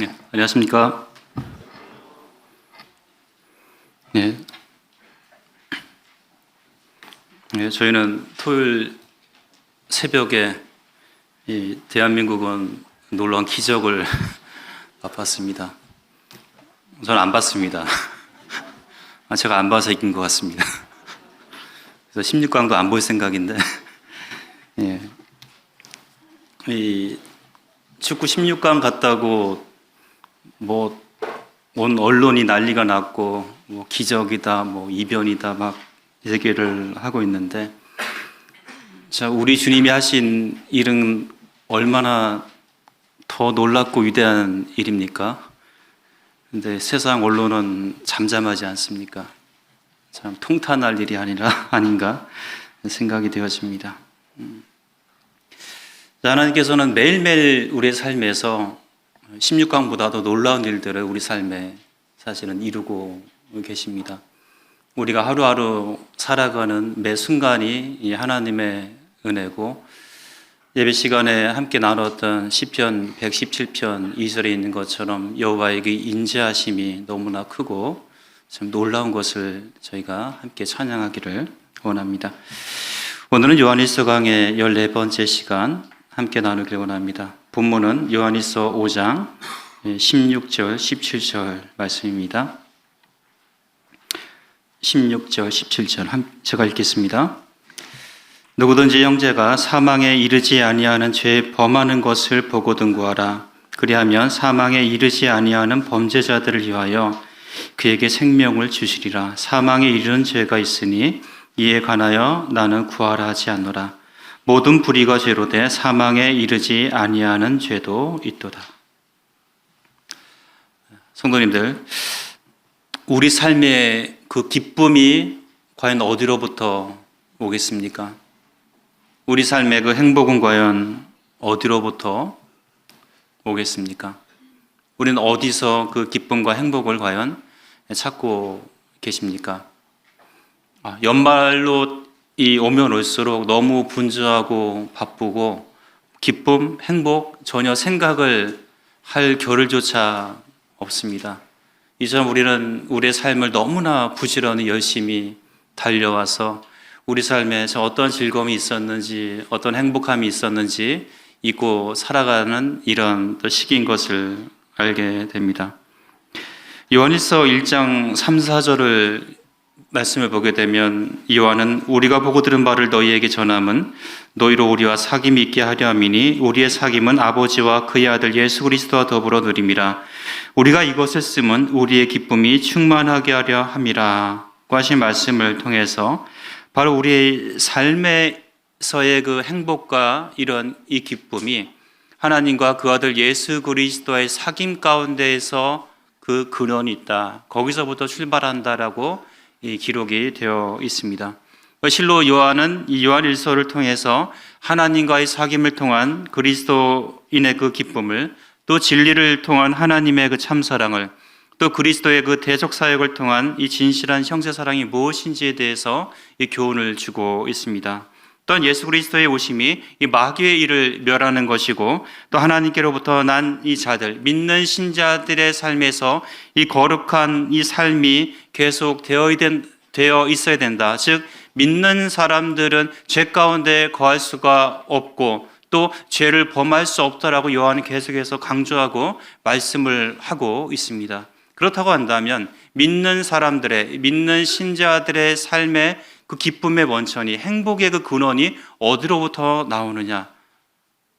네, 안녕하십니까. 네. 네, 저희는 토요일 새벽에 이 대한민국은 놀라운 기적을 맛봤습니다. 저는 안 봤습니다. 제가 안 봐서 이긴 것 같습니다. 그래서 16강도 안 볼 생각인데, 예. 이 축구 16강 갔다고 온 언론이 난리가 났고, 기적이다, 이변이다, 막 얘기를 하고 있는데, 자, 우리 주님이 하신 일은 얼마나 더 놀랍고 위대한 일입니까? 근데 세상 언론은 잠잠하지 않습니까? 참 통탄할 일이 아닌가 생각이 되어집니다. 하나님께서는 매일매일 우리의 삶에서 16강보다도 놀라운 일들을 우리 삶에 사실은 이루고 계십니다. 우리가 하루하루 살아가는 매 순간이 이 하나님의 은혜고, 예배 시간에 함께 나눴던 시편 117편 2절에 있는 것처럼 여호와의 그 인자하심이 너무나 크고 참 놀라운 것을 저희가 함께 찬양하기를 원합니다. 오늘은 요한일서 강의 14번째 시간 함께 나누기를 원합니다. 본문은 요한일서 5장 16절 17절 말씀입니다. 16절 17절 제가 읽겠습니다. 누구든지 형제가 사망에 이르지 아니하는 죄에 범하는 것을 보거든 구하라. 그리하면 사망에 이르지 아니하는 범죄자들을 위하여 그에게 생명을 주시리라. 사망에 이르는 죄가 있으니 이에 관하여 나는 구하라 하지 않노라. 모든 불의가 죄로 돼 사망에 이르지 아니하는 죄도 있도다. 성도님들, 우리 삶의 그 기쁨이 과연 어디로부터 오겠습니까? 우리 삶의 그 행복은 과연 어디로부터 오겠습니까? 우리는 어디서 그 기쁨과 행복을 과연 찾고 계십니까? 연말로 오면 올수록 너무 분주하고 바쁘고 기쁨, 행복 전혀 생각을 할 겨를조차 없습니다. 이처럼 우리는 우리의 삶을 너무나 부지런히 열심히 달려와서 우리 삶에 어떤 즐거움이 있었는지, 어떤 행복함이 있었는지 잊고 살아가는 이런 시기인 것을 알게 됩니다. 요한일서 1장 3, 4절을 말씀을 보게 되면, 요한은 우리가 보고 들은 바를 너희에게 전함은 너희로 우리와 사귐이 있게 하려 함이니 우리의 사귐은 아버지와 그의 아들 예수 그리스도와 더불어 누림이라. 우리가 이것을 쓰면 우리의 기쁨이 충만하게 하려 함이라 고 하신 말씀을 통해서 바로 우리의 삶에서의 그 행복과 이런 이 기쁨이 하나님과 그 아들 예수 그리스도의 사귐 가운데에서 그 근원이 있다, 거기서부터 출발한다라고 이 기록이 되어 있습니다. 실로 요한은 이 요한일서를 통해서 하나님과의 사귐을 통한 그리스도인의 그 기쁨을, 또 진리를 통한 하나님의 그 참사랑을, 또 그리스도의 그 대적 사역을 통한 이 진실한 형제 사랑이 무엇인지에 대해서 이 교훈을 주고 있습니다. 또한 예수 그리스도의 오심이 이 마귀의 일을 멸하는 것이고, 또 하나님께로부터 난 이 자들, 믿는 신자들의 삶에서 이 거룩한 이 삶이 계속 되어 있어야 된다. 즉 믿는 사람들은 죄 가운데 거할 수가 없고 또 죄를 범할 수 없다라고 요한은 계속해서 강조하고 말씀을 하고 있습니다. 그렇다고 한다면 믿는 사람들의, 믿는 신자들의 삶의 그 기쁨의 원천이, 행복의 그 근원이 어디로부터 나오느냐?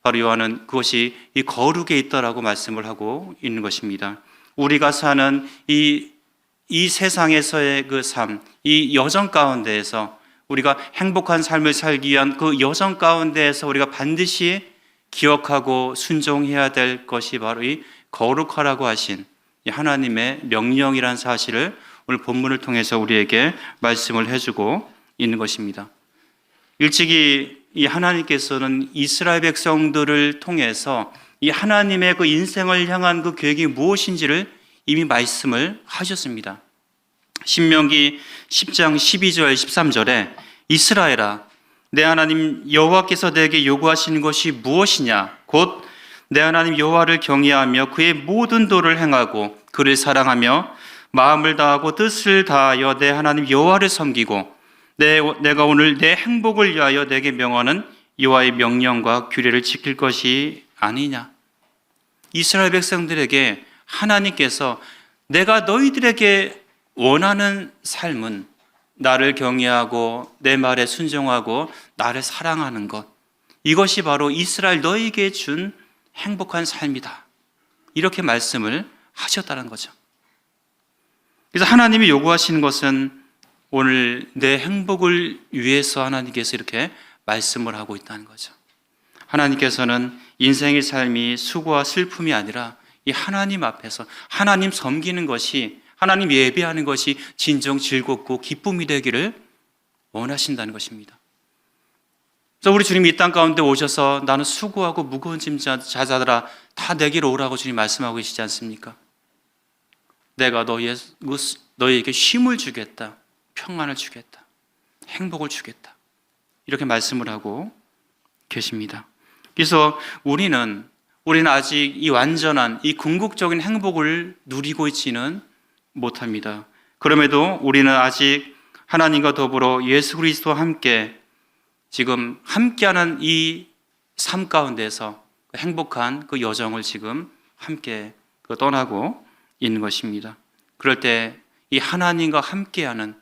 바로 요한은 그것이 이 거룩에 있다라고 말씀을 하고 있는 것입니다. 우리가 사는 이 세상에서의 그 삶, 이 여정 가운데에서 우리가 행복한 삶을 살기 위한 그 여정 가운데에서 우리가 반드시 기억하고 순종해야 될 것이 바로 이 거룩하라고 하신 이 하나님의 명령이라는 사실을 오늘 본문을 통해서 우리에게 말씀을 해주고 있는 것입니다. 일찍이 이 하나님께서는 이스라엘 백성들을 통해서 이 하나님의 그 인생을 향한 그 계획이 무엇인지를 이미 말씀을 하셨습니다. 신명기 10장 12절 13절에 이스라엘아, 내 하나님 여호와께서 내게 요구하시는 것이 무엇이냐? 곧 내 하나님 여호와를 경외하며 그의 모든 도를 행하고 그를 사랑하며 마음을 다하고 뜻을 다하여 내 하나님 여호와를 섬기고 내가 오늘 내 행복을 위하여 내게 명하는 여호와의 명령과 규례를 지킬 것이 아니냐. 이스라엘 백성들에게 하나님께서 내가 너희들에게 원하는 삶은 나를 경외하고 내 말에 순종하고 나를 사랑하는 것, 이것이 바로 이스라엘 너희에게 준 행복한 삶이다. 이렇게 말씀을 하셨다는 거죠. 그래서 하나님이 요구하시는 것은 오늘 내 행복을 위해서 하나님께서 이렇게 말씀을 하고 있다는 거죠. 하나님께서는 인생의 삶이 수고와 슬픔이 아니라 이 하나님 앞에서 하나님 섬기는 것이, 하나님 예배하는 것이 진정 즐겁고 기쁨이 되기를 원하신다는 것입니다. 그래서 우리 주님이 이 땅 가운데 오셔서 나는 수고하고 무거운 짐 자자들아 다 내게로 오라고 주님 말씀하고 계시지 않습니까? 내가 너희에게 쉼을 주겠다, 평안을 주겠다, 행복을 주겠다, 이렇게 말씀을 하고 계십니다. 그래서 우리는 아직 이 완전한 이 궁극적인 행복을 누리고 있지는 못합니다. 그럼에도 우리는 아직 하나님과 더불어 예수 그리스도와 함께 지금 함께하는 이 삶 가운데서 행복한 그 여정을 지금 함께 떠나고 있는 것입니다. 그럴 때 이 하나님과 함께하는,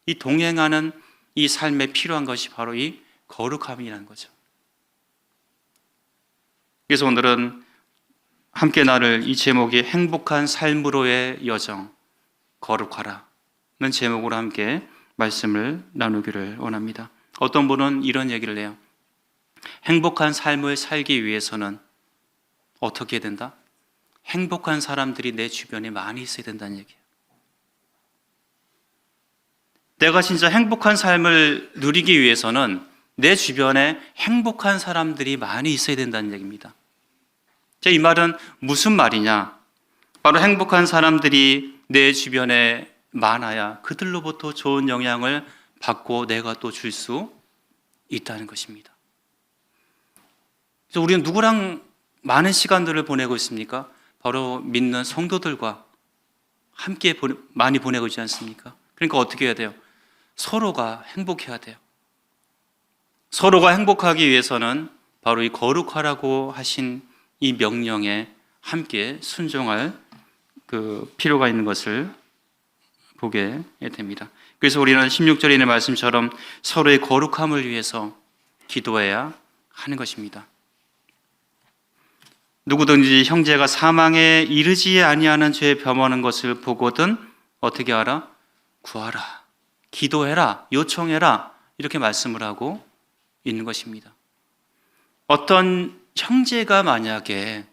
이 동행하는 이 삶에 필요한 것이 바로 이 거룩함이라는 거죠. 그래서 오늘은 함께 나를, 이 제목이 행복한 삶으로의 여정, 거룩하라는 제목으로 함께 말씀을 나누기를 원합니다. 어떤 분은 이런 얘기를 해요. 행복한 삶을 살기 위해서는 어떻게 해야 된다? 행복한 사람들이 내 주변에 많이 있어야 된다는 얘기예요. 내가 진짜 행복한 삶을 누리기 위해서는 내 주변에 행복한 사람들이 많이 있어야 된다는 얘기입니다. 이 말은 무슨 말이냐? 바로 행복한 사람들이 내 주변에 많아야 그들로부터 좋은 영향을 받고 내가 또 줄 수 있다는 것입니다. 그래서 우리는 누구랑 많은 시간들을 보내고 있습니까? 바로 믿는 성도들과 함께 많이 보내고 있지 않습니까? 그러니까 어떻게 해야 돼요? 서로가 행복해야 돼요. 서로가 행복하기 위해서는 바로 이 거룩하라고 하신 이 명령에 함께 순종할 그 필요가 있는 것을 보게 됩니다. 그래서 우리는 16절에 있는 말씀처럼 서로의 거룩함을 위해서 기도해야 하는 것입니다. 누구든지 형제가 사망에 이르지 아니하는 죄에 범하는 것을 보거든 어떻게 하라? 구하라, 기도해라, 요청해라, 이렇게 말씀을 하고 있는 것입니다. 어떤 형제가 만약에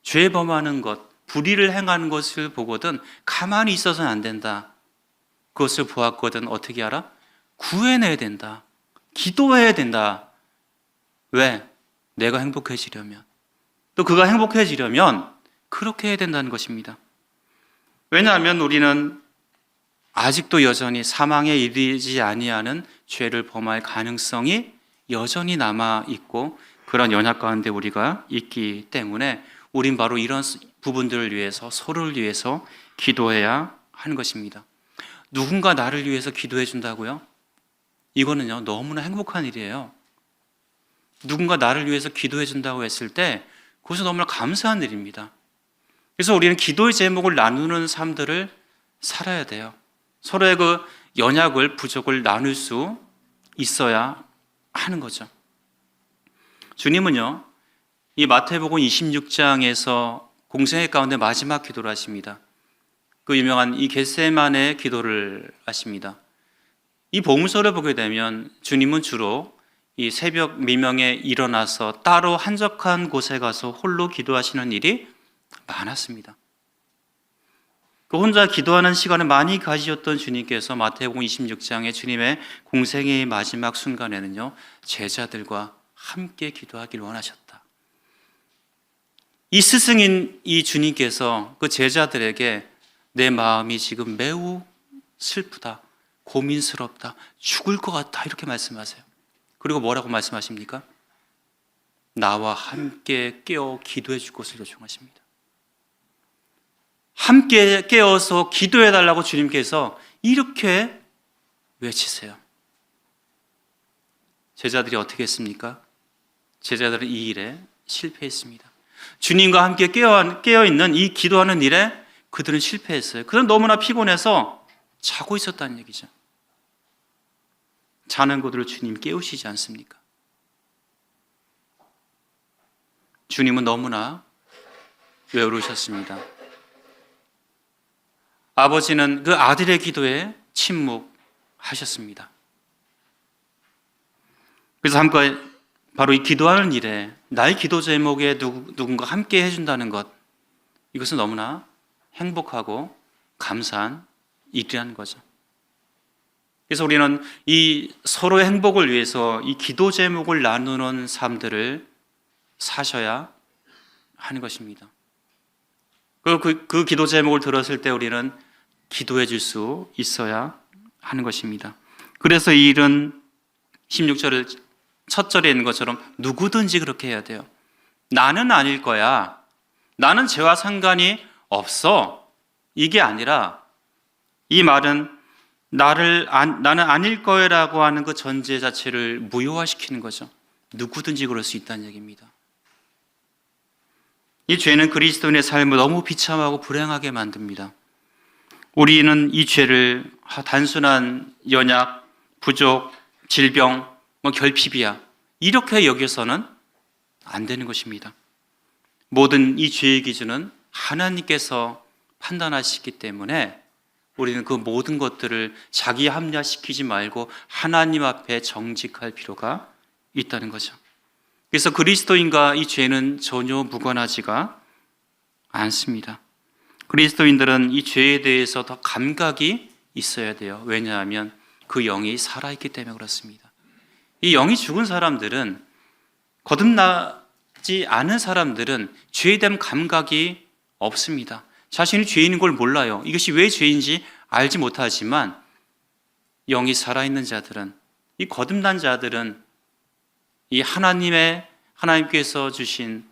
죄 범하는 것, 불의를 행하는 것을 보거든 가만히 있어서는 안 된다. 그것을 보았거든 어떻게 하라? 구해내야 된다. 기도해야 된다. 왜? 내가 행복해지려면, 또 그가 행복해지려면 그렇게 해야 된다는 것입니다. 왜냐하면 우리는 아직도 여전히 사망에 이르지 아니하는 죄를 범할 가능성이 여전히 남아있고 그런 연약 가운데 우리가 있기 때문에 우린 바로 이런 부분들을 위해서, 서로를 위해서 기도해야 하는 것입니다. 누군가 나를 위해서 기도해 준다고요? 이거는요, 너무나 행복한 일이에요. 누군가 나를 위해서 기도해 준다고 했을 때 그것은 너무나 감사한 일입니다. 그래서 우리는 기도의 제목을 나누는 삶들을 살아야 돼요. 서로의 그 연약을, 부족을 나눌 수 있어야 하는 거죠. 주님은요, 이 마태복음 26장에서 공생애 가운데 마지막 기도를 하십니다. 그 유명한 이 겟세마네 기도를 하십니다. 이 복음서를 보게 되면 주님은 주로 이 새벽 미명에 일어나서 따로 한적한 곳에 가서 홀로 기도하시는 일이 많았습니다. 그 혼자 기도하는 시간을 많이 가지셨던 주님께서 마태복음 26장에 주님의 공생애의 마지막 순간에는요, 제자들과 함께 기도하기를 원하셨다. 이 스승인 이 주님께서 그 제자들에게 내 마음이 지금 매우 슬프다, 고민스럽다, 죽을 것 같다, 이렇게 말씀하세요. 그리고 뭐라고 말씀하십니까? 나와 함께 깨어 기도해 줄 것을 요청하십니다. 함께 깨어서 기도해 달라고 주님께서 이렇게 외치세요. 제자들이 어떻게 했습니까? 제자들은 이 일에 실패했습니다. 주님과 함께 깨어있는 이 기도하는 일에 그들은 실패했어요. 그들은 너무나 피곤해서 자고 있었다는 얘기죠. 자는 그들을 주님 깨우시지 않습니까? 주님은 너무나 외로우셨습니다. 아버지는 그 아들의 기도에 침묵하셨습니다. 그래서 바로 이 기도하는 일에 나의 기도 제목에 누군가 함께 해준다는 것, 이것은 너무나 행복하고 감사한 일이라는 거죠. 그래서 우리는 이 서로의 행복을 위해서 이 기도 제목을 나누는 삶들을 사셔야 하는 것입니다. 그 기도 제목을 들었을 때 우리는 기도해 줄 수 있어야 하는 것입니다. 그래서 이 일은 16절 첫 절에 있는 것처럼 누구든지 그렇게 해야 돼요. 나는 아닐 거야. 나는 죄와 상관이 없어. 이게 아니라 이 말은 나는 아닐 거야라고 하는 그 전제 자체를 무효화시키는 거죠. 누구든지 그럴 수 있다는 얘기입니다. 이 죄는 그리스도인의 삶을 너무 비참하고 불행하게 만듭니다. 우리는 이 죄를 단순한 연약, 부족, 질병, 결핍이야 이렇게 여겨서는 안 되는 것입니다. 모든 이 죄의 기준은 하나님께서 판단하시기 때문에 우리는 그 모든 것들을 자기 합리화시키지 말고 하나님 앞에 정직할 필요가 있다는 거죠. 그래서 그리스도인과 이 죄는 전혀 무관하지가 않습니다. 그리스도인들은 이 죄에 대해서 더 감각이 있어야 돼요. 왜냐하면 그 영이 살아있기 때문에 그렇습니다. 이 영이 죽은 사람들은, 거듭나지 않은 사람들은 죄에 대한 감각이 없습니다. 자신이 죄인인 걸 몰라요. 이것이 왜 죄인지 알지 못하지만 영이 살아있는 자들은, 이 거듭난 자들은 이 하나님께서 주신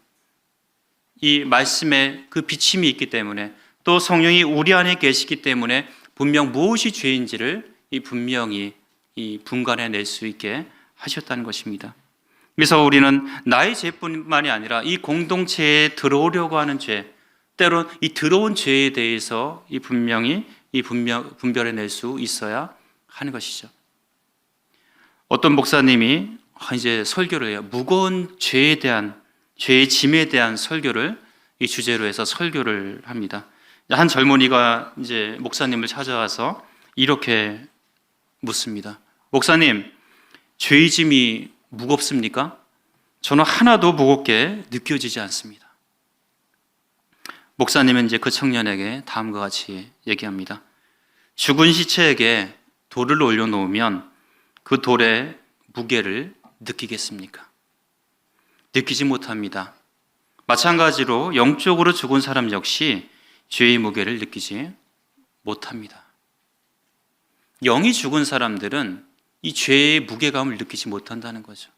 이 말씀에 그 비침이 있기 때문에, 또 성령이 우리 안에 계시기 때문에 분명 무엇이 죄인지를 분명히 분간해낼 수 있게 하셨다는 것입니다. 그래서 우리는 나의 죄뿐만이 아니라 이 공동체에 들어오려고 하는 죄, 때론 이 들어온 죄에 대해서 분명히 분별해낼 수 있어야 하는 것이죠. 어떤 목사님이 이제 설교를 해요. 무거운 죄에 대한, 죄의 짐에 대한 설교를 이 주제로 해서 설교를 합니다. 한 젊은이가 이제 목사님을 찾아와서 이렇게 묻습니다. 목사님, 죄의 짐이 무겁습니까? 저는 하나도 무겁게 느껴지지 않습니다. 목사님은 이제 그 청년에게 다음과 같이 얘기합니다. 죽은 시체에게 돌을 올려놓으면 그 돌의 무게를 느끼겠습니까? 느끼지 못합니다. 마찬가지로 영적으로 죽은 사람 역시 죄의 무게를 느끼지 못합니다. 영이 죽은 사람들은 이 죄의 무게감을 느끼지 못한다는 거죠.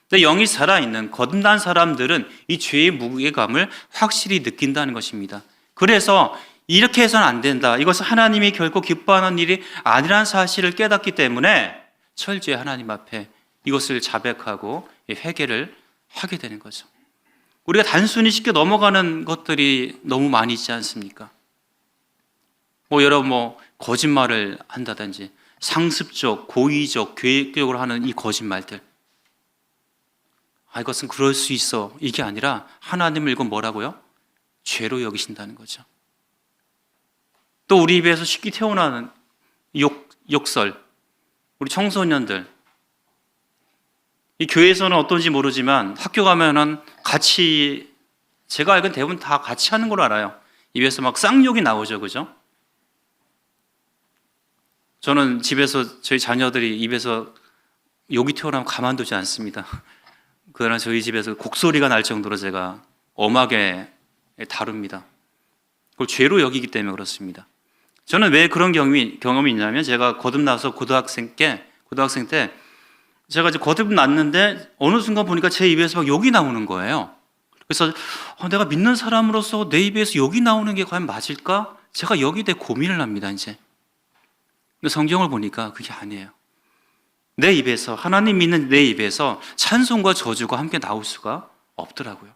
근데 영이 살아있는 거듭난 사람들은 이 죄의 무게감을 확실히 느낀다는 것입니다. 그래서 이렇게 해서는 안 된다, 이것은 하나님이 결코 기뻐하는 일이 아니라는 사실을 깨닫기 때문에 철저히 하나님 앞에 이것을 자백하고 회개를 하게 되는 거죠. 우리가 단순히 쉽게 넘어가는 것들이 너무 많이 있지 않습니까? 여러분 거짓말을 한다든지 상습적, 고의적, 계획적으로 하는 이 거짓말들, 이것은 그럴 수 있어, 이게 아니라 하나님을 이건 뭐라고요? 죄로 여기신다는 거죠. 또 우리 입에서 쉽게 튀어나오는 욕설, 우리 청소년들, 이 교회에서는 어떤지 모르지만 학교 가면은 같이, 제가 알기로는 대부분 다 같이 하는 걸로 알아요. 입에서 막 쌍욕이 나오죠, 그죠? 저는 집에서 저희 자녀들이 입에서 욕이 튀어나오면 가만두지 않습니다. 그러나 저희 집에서 곡소리가 날 정도로 제가 엄하게 다룹니다. 그걸 죄로 여기기 때문에 그렇습니다. 저는 왜 그런 경험이 있냐면, 제가 거듭나서 고등학생 때 제가 이제 거듭났는데 어느 순간 보니까 제 입에서 막 욕이 나오는 거예요. 그래서 내가 믿는 사람으로서 내 입에서 욕이 나오는 게 과연 맞을까? 제가 여기에 대해 고민을 합니다, 이제. 근데 성경을 보니까 그게 아니에요. 내 입에서, 하나님 믿는 내 입에서 찬송과 저주가 함께 나올 수가 없더라고요.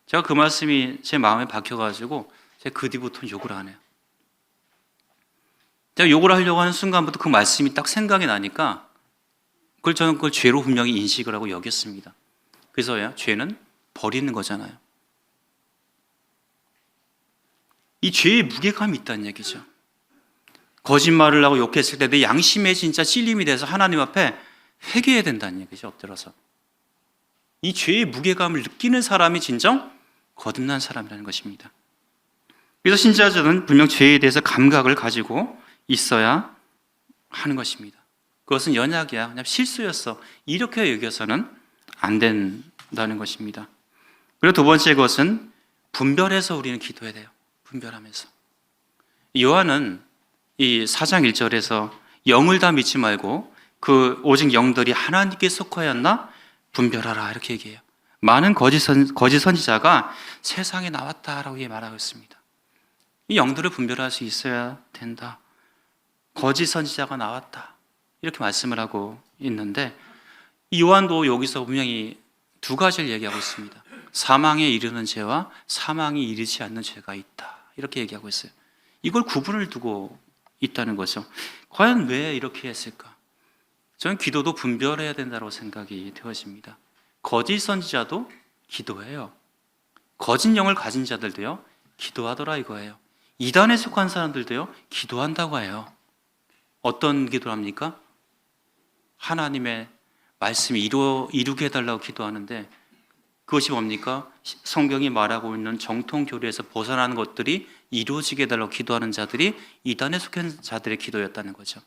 제가 그 말씀이 제 마음에 박혀가지고 제가 그 뒤부터는 욕을 안 해요. 제가 욕을 하려고 하는 순간부터 그 말씀이 딱 생각이 나니까 저는 그걸 죄로 분명히 인식을 하고 여겼습니다. 그래서요, 죄는 버리는 거잖아요. 이 죄의 무게감이 있다는 얘기죠. 거짓말을 하고 욕했을 때 내 양심에 진짜 찔림이 돼서 하나님 앞에 회개해야 된다는 얘기죠, 엎드려서. 이 죄의 무게감을 느끼는 사람이 진정 거듭난 사람이라는 것입니다. 그래서 신자들은 분명 죄에 대해서 감각을 가지고 있어야 하는 것입니다. 그것은 연약이야, 그냥 실수였어, 이렇게 여겨서는 안 된다는 것입니다. 그리고 두 번째 것은 분별해서 우리는 기도해야 돼요. 분별하면서. 요한은 이 4장 1절에서 영을 다 믿지 말고 오직 영들이 하나님께 속하였나 분별하라, 이렇게 얘기해요. 많은 거짓 선지자가 세상에 나왔다라고 말하고 있습니다. 이 영들을 분별할 수 있어야 된다. 거짓 선지자가 나왔다, 이렇게 말씀을 하고 있는데, 이 요한도 여기서 분명히 두 가지를 얘기하고 있습니다. 사망에 이르는 죄와 사망이 이르지 않는 죄가 있다, 이렇게 얘기하고 있어요. 이걸 구분을 두고 있다는 거죠. 과연 왜 이렇게 했을까? 저는 기도도 분별해야 된다고 생각이 되어집니다. 거짓 선지자도 기도해요. 거짓 영을 가진 자들도요, 기도하더라 이거예요. 이단에 속한 사람들도요, 기도한다고 해요. 어떤 기도를 합니까? 하나님의 말씀이 이루게 해달라고 기도하는데, 그것이 뭡니까? 성경이 말하고 있는 정통 교리에서 벗어나는 것들이 이루어지게 해달라고 기도하는 자들이 이단에 속한 자들의 기도였다는 거죠.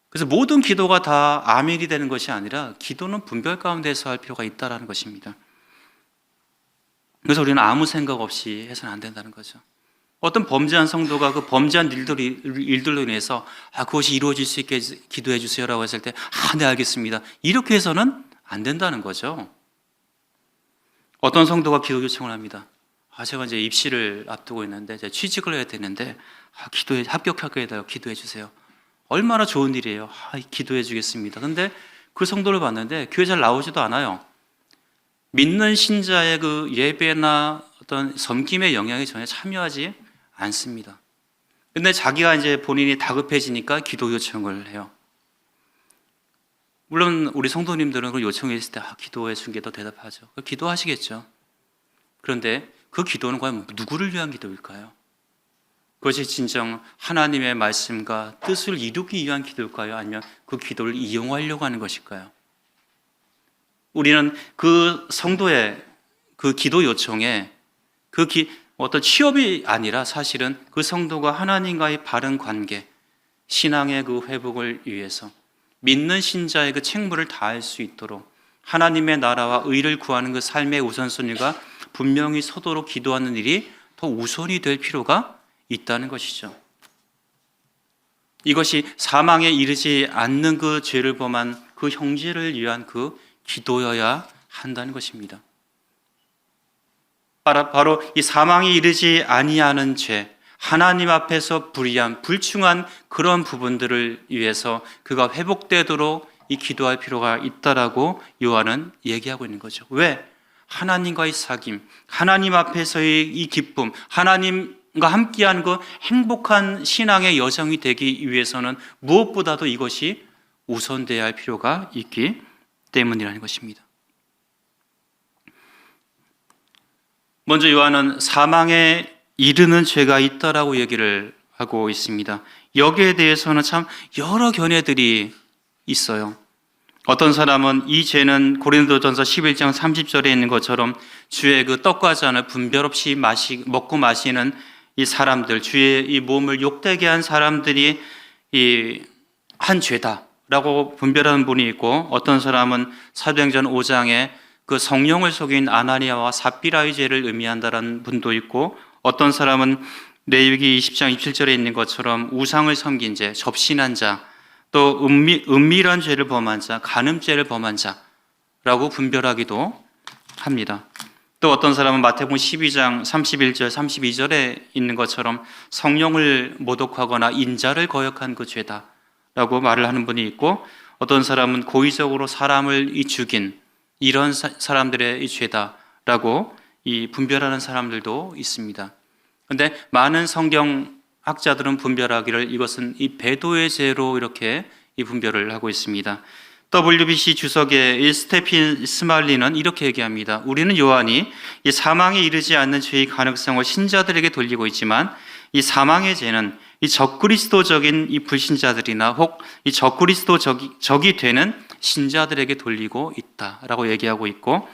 그래서 모든 기도가 다 아멘이 되는 것이 아니라 기도는 분별 가운데서 할 필요가 있다는 것입니다. 그래서 우리는 아무 생각 없이 해서는 안 된다는 거죠. 어떤 범죄한 성도가 그 범죄한 일들로 인해서 그것이 이루어질 수 있게 기도해 주세요라고 했을 때 네, 알겠습니다, 이렇게 해서는 안 된다는 거죠. 어떤 성도가 기도 요청을 합니다. 제가 이제 입시를 앞두고 있는데 이제 취직을 해야 되는데 합격하게 해달라고 기도해 주세요. 얼마나 좋은 일이에요. 기도해 주겠습니다. 근데 그 성도를 봤는데 교회 잘 나오지도 않아요. 믿는 신자의 그 예배나 어떤 섬김의 영향에 전혀 참여하지 않습니다. 근데 자기가 이제 본인이 다급해지니까 기도 요청을 해요. 물론 우리 성도님들은 그 요청했을 때 기도해 준 게 더 대답하죠. 기도하시겠죠. 그런데 그 기도는 과연 누구를 위한 기도일까요? 그것이 진정 하나님의 말씀과 뜻을 이루기 위한 기도일까요? 아니면 그 기도를 이용하려고 하는 것일까요? 우리는 그 성도의 그 기도 요청에 어떤 취업이 아니라 사실은 그 성도가 하나님과의 바른 관계, 신앙의 그 회복을 위해서 믿는 신자의 그 책무를 다할 수 있도록 하나님의 나라와 의를 구하는 그 삶의 우선순위가 분명히 서도록 기도하는 일이 더 우선이 될 필요가 있다는 것이죠. 이것이 사망에 이르지 않는 그 죄를 범한 그 형제를 위한 그 기도여야 한다는 것입니다. 바로 이 사망에 이르지 아니하는 죄, 하나님 앞에서 불의한, 불충한 그런 부분들을 위해서 그가 회복되도록 이 기도할 필요가 있다라고 요한은 얘기하고 있는 거죠. 왜? 하나님과의 사귐, 하나님 앞에서의 이 기쁨, 하나님과 함께하는 그 행복한 신앙의 여정이 되기 위해서는 무엇보다도 이것이 우선되어야 할 필요가 있기 때문이라는 것입니다. 먼저 요한은 사망에 이르는 죄가 있다라고 얘기를 하고 있습니다. 여기에 대해서는 참 여러 견해들이 있어요. 어떤 사람은 이 죄는 고린도전서 11장 30절에 있는 것처럼 주의 그 떡과 잔을 분별 없이 먹고 마시는 이 사람들, 주의 이 몸을 욕되게 한 사람들이 한 죄다라고 분별하는 분이 있고, 어떤 사람은 사도행전 5장에 그 성령을 속인 아나니아와 삽비라의 죄를 의미한다라는 분도 있고, 어떤 사람은 레위기 20장 27절에 있는 것처럼 우상을 섬긴 죄, 접신한 자, 또 은밀한 죄를 범한 자, 간음죄를 범한 자라고 분별하기도 합니다. 또 어떤 사람은 마태복음 12장 31절, 32절에 있는 것처럼 성령을 모독하거나 인자를 거역한 그 죄다라고 말을 하는 분이 있고, 어떤 사람은 고의적으로 사람을 죽인 이런 사람들의 이 죄다라고 이 분별하는 사람들도 있습니다. 그런데 많은 성경학자들은 분별하기를 이것은 이 배도의 죄로 이렇게 이 분별을 하고 있습니다. WBC 주석의 스테핀 스말리는 이렇게 얘기합니다. 우리는 요한이 이 사망에 이르지 않는 죄의 가능성을 신자들에게 돌리고 있지만, 이 사망의 죄는 이 적그리스도적인 이 불신자들이나 혹 이 적이 되는 신자들에게 돌리고 있다라고 얘기하고 있고,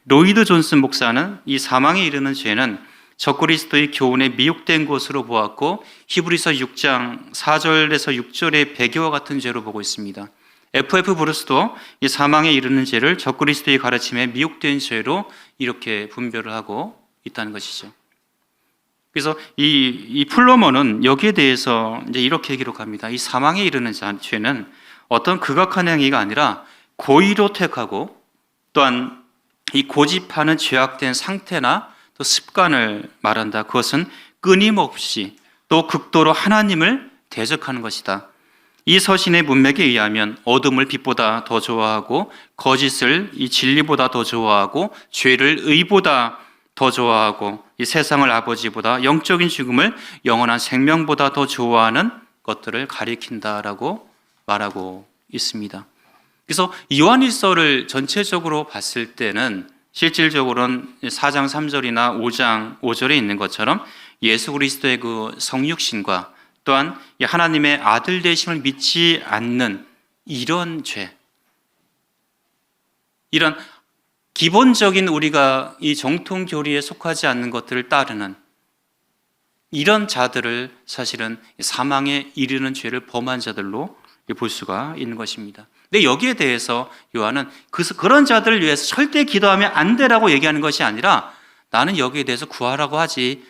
로이드 존슨 목사는 이 사망에 이르는 죄는 적그리스도의 교훈에 미혹된 것으로 보았고, 히브리서 6장 4절에서 6절의 배교와 같은 죄로 보고 있습니다. F.F. 브루스도 이 사망에 이르는 죄를 적그리스도의 가르침에 미혹된 죄로 이렇게 분별을 하고 있다는 것이죠. 그래서 이 플러머는 여기에 대해서 이제 이렇게 기록합니다. 이 사망에 이르는 죄는 어떤 극악한 행위가 아니라 고의로 택하고, 또한 이 고집하는 죄악된 상태나 또 습관을 말한다. 그것은 끊임없이 또 극도로 하나님을 대적하는 것이다. 이 서신의 문맥에 의하면 어둠을 빛보다 더 좋아하고, 거짓을 이 진리보다 더 좋아하고, 죄를 의보다 더 좋아하고, 이 세상을 아버지보다, 영적인 죽음을 영원한 생명보다 더 좋아하는 것들을 가리킨다라고 말하고 있습니다. 그래서 요한일서를 전체적으로 봤을 때는 실질적으로는 4장 3절이나 5장 5절에 있는 것처럼 예수 그리스도의 그 성육신과 또한 하나님의 아들 되심을 믿지 않는 이런 죄, 이런 기본적인 우리가 이 정통 교리에 속하지 않는 것들을 따르는 이런 자들을 사실은 사망에 이르는 죄를 범한 자들로 볼 수가 있는 것입니다. 근데 여기에 대해서 요한은 그런 자들을 위해서 절대 기도하면 안 되라고 얘기하는 것이 아니라, 나는 여기에 대해서 구하라고 하지는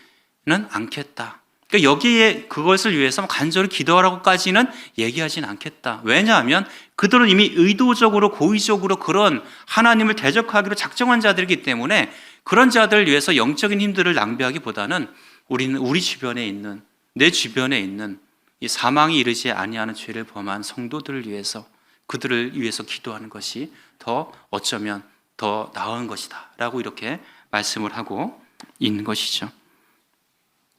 않겠다. 그러니까 여기에 그것을 위해서 간절히 기도하라고까지는 얘기하지는 않겠다. 왜냐하면 그들은 이미 의도적으로 고의적으로 그런 하나님을 대적하기로 작정한 자들이기 때문에, 그런 자들을 위해서 영적인 힘들을 낭비하기보다는 우리는 우리 주변에 있는, 내 주변에 있는 이 사망이 이르지 아니하는 죄를 범한 성도들을 위해서, 그들을 위해서 기도하는 것이 더 어쩌면 더 나은 것이다 라고 이렇게 말씀을 하고 있는 것이죠.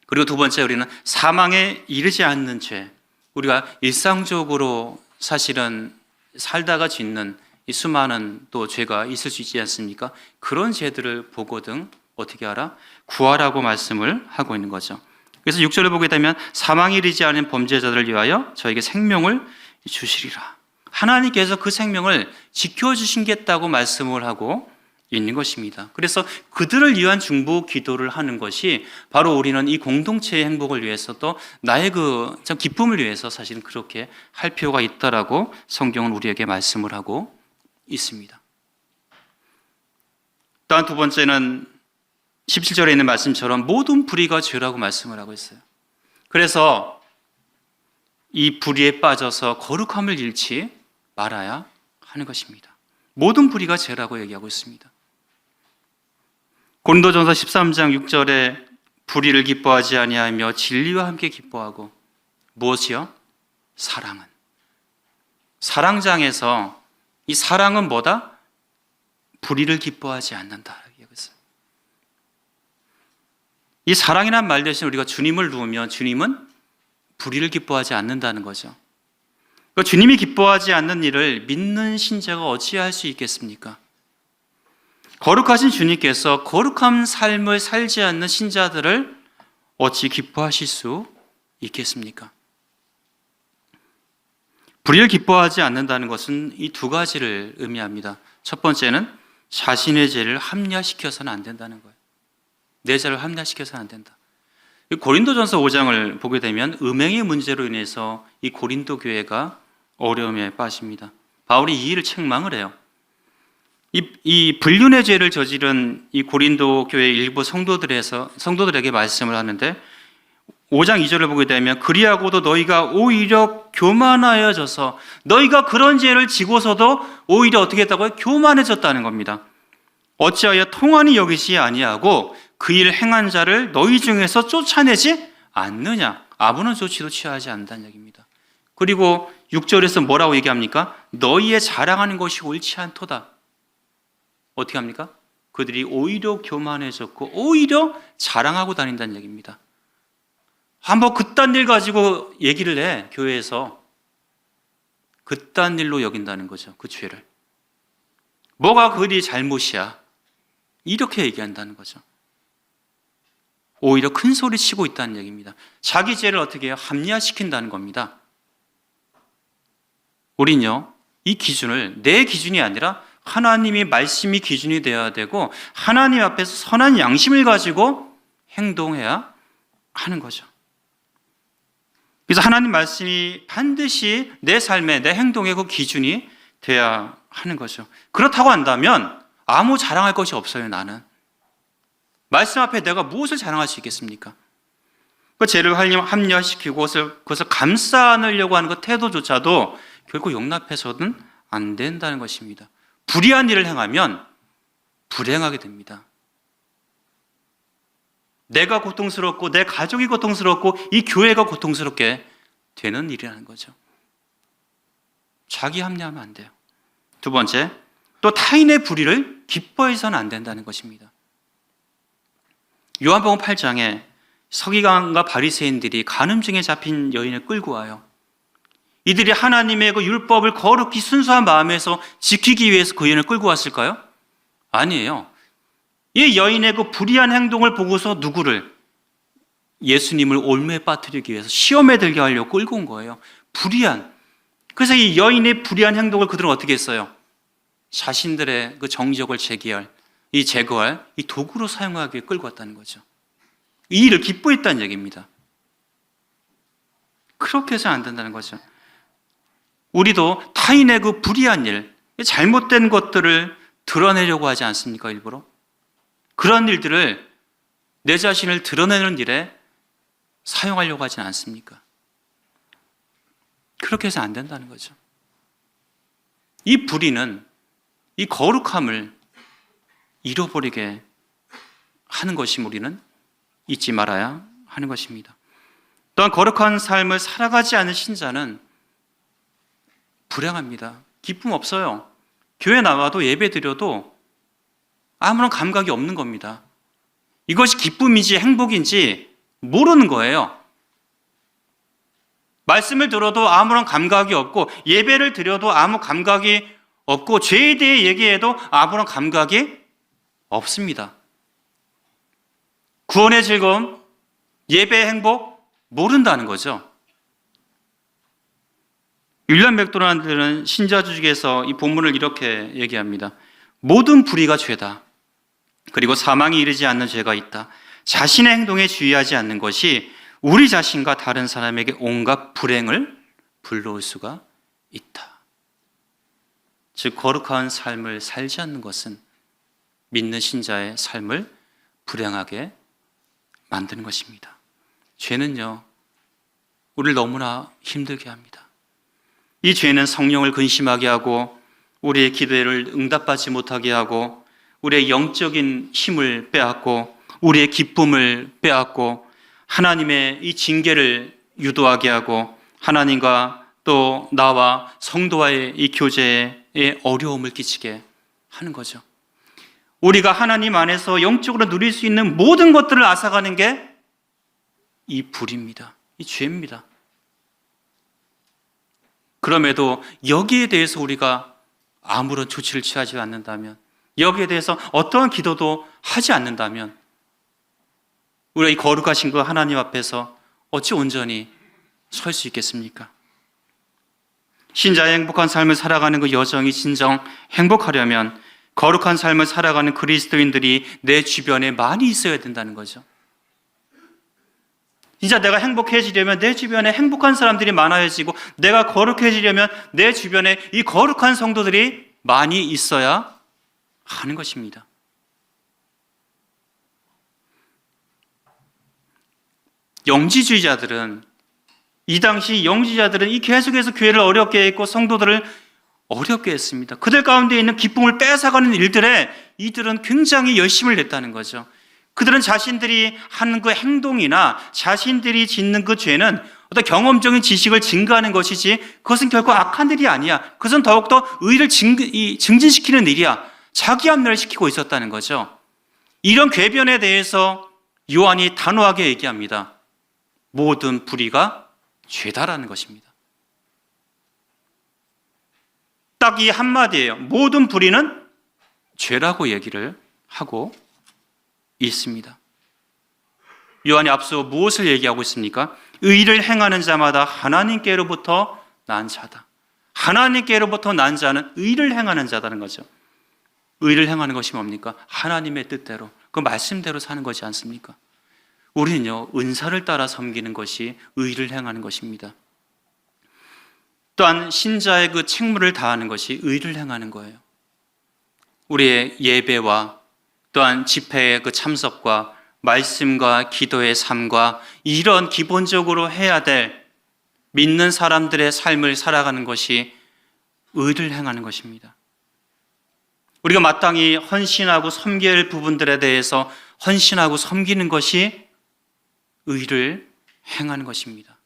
그리고 두 번째, 우리는 사망에 이르지 않는 죄, 우리가 일상적으로 사실은 살다가 짓는 이 수많은 또 죄가 있을 수 있지 않습니까? 그런 죄들을 보거든 어떻게 하라? 구하라고 말씀을 하고 있는 거죠. 그래서 6절을 보게 되면 사망에 이르지 않은 범죄자들을 위하여 저에게 생명을 주시리라. 하나님께서 그 생명을 지켜주시겠다고 말씀을 하고 있는 것입니다. 그래서 그들을 위한 중보 기도를 하는 것이 바로 우리는 이 공동체의 행복을 위해서, 또 나의 그 기쁨을 위해서 사실은 그렇게 할 필요가 있다라고 성경은 우리에게 말씀을 하고 있습니다. 또한 두 번째는 17절에 있는 말씀처럼 모든 불의가 죄라고 말씀을 하고 있어요. 그래서 이 불의에 빠져서 거룩함을 잃지 말아야 하는 것입니다. 모든 불의가 죄라고 얘기하고 있습니다. 고린도전서 13장 6절에 불의를 기뻐하지 아니하며 진리와 함께 기뻐하고, 무엇이요? 사랑은. 사랑장에서 이 사랑은 뭐다? 불의를 기뻐하지 않는다. 이 사랑이란 말 대신 우리가 주님을 두면 주님은 불의를 기뻐하지 않는다는 거죠. 그러니까 주님이 기뻐하지 않는 일을 믿는 신자가 어찌할 수 있겠습니까? 거룩하신 주님께서 거룩한 삶을 살지 않는 신자들을 어찌 기뻐하실 수 있겠습니까? 불의를 기뻐하지 않는다는 것은 이 두 가지를 의미합니다. 첫 번째는 자신의 죄를 합리화시켜서는 안 된다는 거예요. 내 죄를 합리화시켜서는 안 된다. 고린도전서 5장을 보게 되면 음행의 문제로 인해서 이 고린도 교회가 어려움에 빠집니다. 바울이 이 일을 책망을 해요. 이 불륜의 죄를 저지른 이 고린도 교회 일부 성도들에게 말씀을 하는데, 5장 2절을 보게 되면 그리하고도 너희가 오히려 교만하여져서 너희가 그런 죄를 지고서도 오히려 어떻게 했다고요? 교만해졌다는 겁니다. 어찌하여 통한이 여기지 아니하고 그 일 행한 자를 너희 중에서 쫓아내지 않느냐. 아무런 조치도 취하지 않는다는 얘기입니다. 그리고 6절에서 뭐라고 얘기합니까? 너희의 자랑하는 것이 옳지 않도다. 어떻게 합니까? 그들이 오히려 교만해졌고 오히려 자랑하고 다닌다는 얘기입니다. 한번 그딴 일 가지고 얘기를 해, 교회에서. 그딴 일로 여긴다는 거죠, 그 죄를. 뭐가 그들이 잘못이야? 이렇게 얘기한다는 거죠. 오히려 큰 소리 치고 있다는 얘기입니다. 자기 죄를 어떻게 해요? 합리화시킨다는 겁니다. 우린요, 이 기준을 내 기준이 아니라 하나님의 말씀이 기준이 되어야 되고 하나님 앞에서 선한 양심을 가지고 행동해야 하는 거죠. 그래서 하나님 말씀이 반드시 내 삶의, 내 행동의 그 기준이 돼야 하는 거죠. 그렇다고 한다면 아무 자랑할 것이 없어요, 나는. 말씀 앞에 내가 무엇을 자랑할 수 있겠습니까? 그 죄를 합리화시키고 그것을 감싸 안으려고 하는 그 태도조차도 결국 용납해서는 안 된다는 것입니다. 불의한 일을 행하면 불행하게 됩니다. 내가 고통스럽고 내 가족이 고통스럽고 이 교회가 고통스럽게 되는 일이라는 거죠. 자기 합리하면 안 돼요. 두 번째, 또 타인의 불의를 기뻐해서는 안 된다는 것입니다. 요한복음 8장에 서기관과 바리새인들이 간음증에 잡힌 여인을 끌고 와요. 이들이 하나님의 그 율법을 거룩히 순수한 마음에서 지키기 위해서 그 여인을 끌고 왔을까요? 아니에요. 이 여인의 그 불의한 행동을 보고서 누구를? 예수님을 올무에 빠뜨리기 위해서 시험에 들게 하려고 끌고 온 거예요. 불의한. 그래서 이 여인의 불의한 행동을 그들은 어떻게 했어요? 자신들의 그 정적을 제거할 이 도구로 사용하기 위해 끌고 왔다는 거죠. 이 일을 기뻐했다는 얘기입니다. 그렇게 해서는 안 된다는 거죠. 우리도 타인의 그 불의한 일, 잘못된 것들을 드러내려고 하지 않습니까, 일부러? 그런 일들을 내 자신을 드러내는 일에 사용하려고 하지 않습니까? 그렇게 해서 안 된다는 거죠. 이 불의는 이 거룩함을 잃어버리게 하는 것이 우리는 잊지 말아야 하는 것입니다. 또한 거룩한 삶을 살아가지 않은 신자는 불행합니다. 기쁨 없어요. 교회 나와도 예배 드려도 아무런 감각이 없는 겁니다. 이것이 기쁨인지 행복인지 모르는 거예요. 말씀을 들어도 아무런 감각이 없고 예배를 드려도 아무 감각이 없고 죄에 대해 얘기해도 아무런 감각이 없습니다. 구원의 즐거움, 예배의 행복 모른다는 거죠. 윌리엄 맥도날드는 신자주직에서 이 본문을 이렇게 얘기합니다. 모든 불의가 죄다. 그리고 사망에 이르지 않는 죄가 있다. 자신의 행동에 주의하지 않는 것이 우리 자신과 다른 사람에게 온갖 불행을 불러올 수가 있다. 즉 거룩한 삶을 살지 않는 것은 믿는 신자의 삶을 불행하게 만드는 것입니다. 죄는요, 우리를 너무나 힘들게 합니다. 이 죄는 성령을 근심하게 하고 우리의 기도를 응답받지 못하게 하고 우리의 영적인 힘을 빼앗고 우리의 기쁨을 빼앗고 하나님의 이 징계를 유도하게 하고 하나님과 또 나와 성도와의 이 교제에 어려움을 끼치게 하는 거죠. 우리가 하나님 안에서 영적으로 누릴 수 있는 모든 것들을 앗아가는 게 이 불입니다. 이 죄입니다. 그럼에도 여기에 대해서 우리가 아무런 조치를 취하지 않는다면, 여기에 대해서 어떠한 기도도 하지 않는다면 우리가 이 거룩하신 그 하나님 앞에서 어찌 온전히 설 수 있겠습니까? 신자의 행복한 삶을 살아가는 그 여정이 진정 행복하려면 거룩한 삶을 살아가는 그리스도인들이 내 주변에 많이 있어야 된다는 거죠. 진짜 내가 행복해지려면 내 주변에 행복한 사람들이 많아지고 내가 거룩해지려면 내 주변에 이 거룩한 성도들이 많이 있어야 하는 것입니다. 영지주의자들은, 이 당시 영지자들은 이 계속해서 교회를 어렵게 했고 성도들을 어렵게 했습니다. 그들 가운데 있는 기쁨을 뺏어가는 일들에 이들은 굉장히 열심을 냈다는 거죠. 그들은 자신들이 하는 그 행동이나 자신들이 짓는 그 죄는 어떤 경험적인 지식을 증가하는 것이지 그것은 결코 악한 일이 아니야. 그것은 더욱더 의를 증진시키는 일이야. 자기 합리화를 시키고 있었다는 거죠. 이런 궤변에 대해서 요한이 단호하게 얘기합니다. 모든 불의가 죄다라는 것입니다. 딱 이 한마디예요. 모든 불의는 죄라고 얘기를 하고 있습니다. 요한이 앞서 무엇을 얘기하고 있습니까? 의를 행하는 자마다 하나님께로부터 난 자다. 하나님께로부터 난 자는 의를 행하는 자다는 거죠. 의를 행하는 것이 뭡니까? 하나님의 뜻대로, 그 말씀대로 사는 것이 않습니까? 우리는요, 은사를 따라 섬기는 것이 의를 행하는 것입니다. 또한 신자의 그 책무를 다하는 것이 의를 행하는 거예요. 우리의 예배와 또한 집회의 그 참석과 말씀과 기도의 삶과 이런 기본적으로 해야 될 믿는 사람들의 삶을 살아가는 것이 의를 행하는 것입니다. 우리가 마땅히 헌신하고 섬겨야 할 부분들에 대해서 헌신하고 섬기는 것이 의를 행하는 것입니다.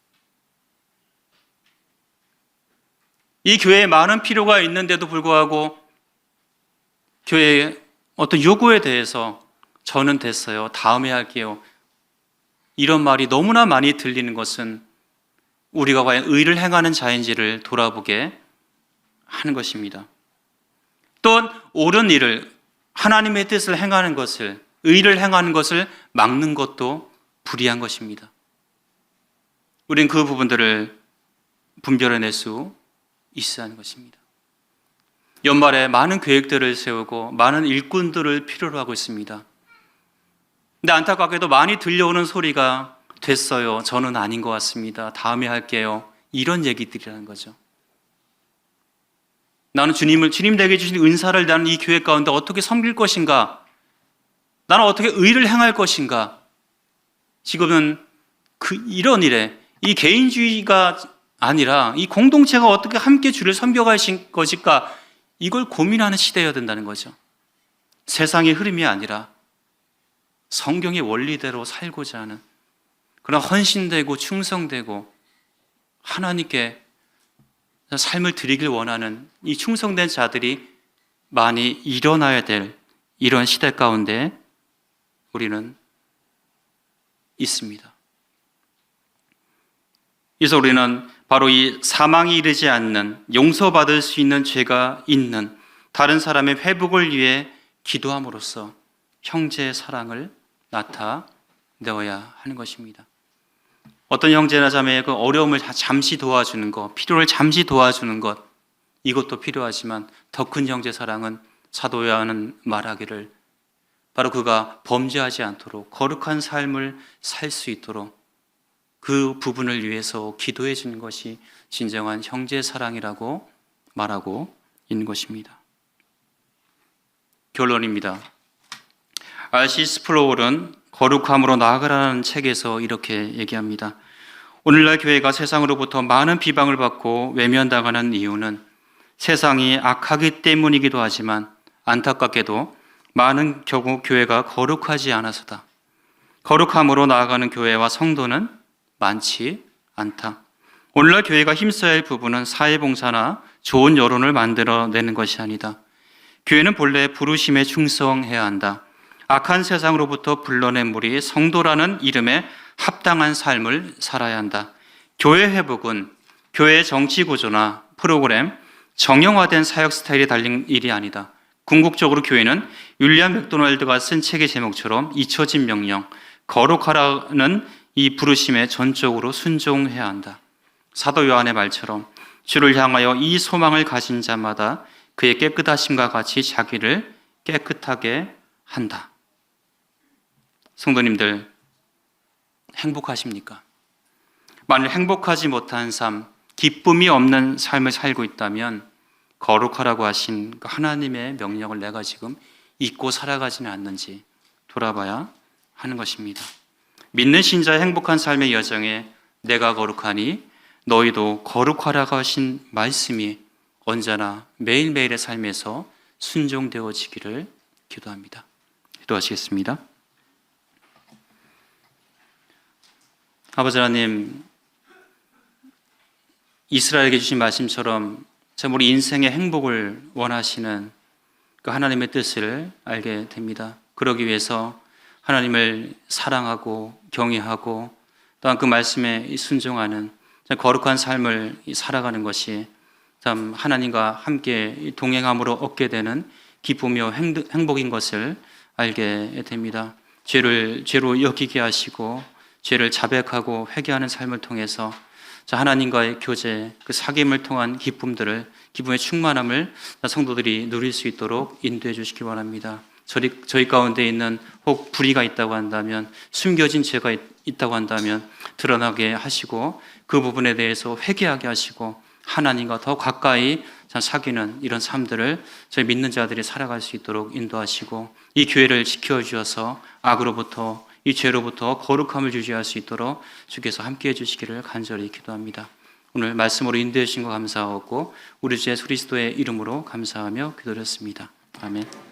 이 교회에 많은 필요가 있는데도 불구하고 교회의 어떤 요구에 대해서 저는 됐어요, 다음에 할게요, 이런 말이 너무나 많이 들리는 것은 우리가 과연 의를 행하는 자인지를 돌아보게 하는 것입니다. 또 옳은 일을, 하나님의 뜻을 행하는 것을, 의를 행하는 것을 막는 것도 불의한 것입니다. 우리는 그 부분들을 분별해낼 수 있어야 하는 것입니다. 연말에 많은 계획들을 세우고 많은 일꾼들을 필요로 하고 있습니다. 근데 안타깝게도 많이 들려오는 소리가 됐어요, 저는 아닌 것 같습니다, 다음에 할게요, 이런 얘기들이라는 거죠. 나는 주님에게 주신 은사를 나는 이 교회 가운데 어떻게 섬길 것인가, 나는 어떻게 의를 행할 것인가. 지금은 이런 일에 이 개인주의가 아니라 이 공동체가 어떻게 함께 주를 섬겨갈 것일까, 이걸 고민하는 시대여야 된다는 거죠. 세상의 흐름이 아니라 성경의 원리대로 살고자 하는, 그런 헌신되고 충성되고 하나님께 삶을 드리길 원하는 이 충성된 자들이 많이 일어나야 될 이런 시대 가운데 우리는 있습니다. 그래서 우리는 바로 이 사망이 이르지 않는, 용서받을 수 있는 죄가 있는 다른 사람의 회복을 위해 기도함으로써 형제의 사랑을 나타내어야 하는 것입니다. 어떤 형제나 자매의 그 어려움을 잠시 도와주는 것, 필요를 잠시 도와주는 것, 이것도 필요하지만 더 큰 형제 사랑은 사도 요한은 말하기를 바로 그가 범죄하지 않도록 거룩한 삶을 살 수 있도록 그 부분을 위해서 기도해 주는 것이 진정한 형제 사랑이라고 말하고 있는 것입니다. 결론입니다. R.C. 스프로울은 거룩함으로 나아가라는 책에서 이렇게 얘기합니다. 오늘날 교회가 세상으로부터 많은 비방을 받고 외면당하는 이유는 세상이 악하기 때문이기도 하지만 안타깝게도 많은 경우 교회가 거룩하지 않아서다. 거룩함으로 나아가는 교회와 성도는 많지 않다. 오늘날 교회가 힘써야 할 부분은 사회봉사나 좋은 여론을 만들어내는 것이 아니다. 교회는 본래 부르심에 충성해야 한다. 악한 세상으로부터 불러낸 우리 성도라는 이름에 합당한 삶을 살아야 한다. 교회 회복은 교회의 정치 구조나 프로그램, 정형화된 사역 스타일이 달린 일이 아니다. 궁극적으로 교회는 윌리엄 맥도날드가 쓴 책의 제목처럼 잊혀진 명령, 거룩하라는 이 부르심에 전적으로 순종해야 한다. 사도 요한의 말처럼 주를 향하여 이 소망을 가진 자마다 그의 깨끗하심과 같이 자기를 깨끗하게 한다. 성도님들, 행복하십니까? 만일 행복하지 못한 삶, 기쁨이 없는 삶을 살고 있다면 거룩하라고 하신 그 하나님의 명령을 내가 지금 잊고 살아가지는 않는지 돌아봐야 하는 것입니다. 믿는 신자의 행복한 삶의 여정에 내가 거룩하니 너희도 거룩하라고 하신 말씀이 언제나 매일매일의 삶에서 순종되어지기를 기도합니다. 기도하시겠습니다. 아버지 하나님, 이스라엘에게 주신 말씀처럼 참 우리 인생의 행복을 원하시는 그 하나님의 뜻을 알게 됩니다. 그러기 위해서 하나님을 사랑하고 경외하고 또한 그 말씀에 순종하는 거룩한 삶을 살아가는 것이 참 하나님과 함께 동행함으로 얻게 되는 기쁨이요 행복인 것을 알게 됩니다. 죄로 여기게 하시고 죄를 자백하고 회개하는 삶을 통해서 하나님과의 교제, 그 사귐을 통한 기쁨의 충만함을 성도들이 누릴 수 있도록 인도해 주시기 바랍니다. 저희 가운데 있는 혹 불의가 있다고 한다면, 숨겨진 죄가 있다고 한다면 드러나게 하시고 그 부분에 대해서 회개하게 하시고 하나님과 더 가까이 사귀는 이런 삶들을 저희 믿는 자들이 살아갈 수 있도록 인도하시고 이 교회를 지켜주셔서 악으로부터 이 죄로부터 거룩함을 유지할 수 있도록 주께서 함께해 주시기를 간절히 기도합니다. 오늘 말씀으로 인도해 주신 거 감사하고 우리 주 예수 그리스도의 이름으로 감사하며 기도드렸습니다. 아멘.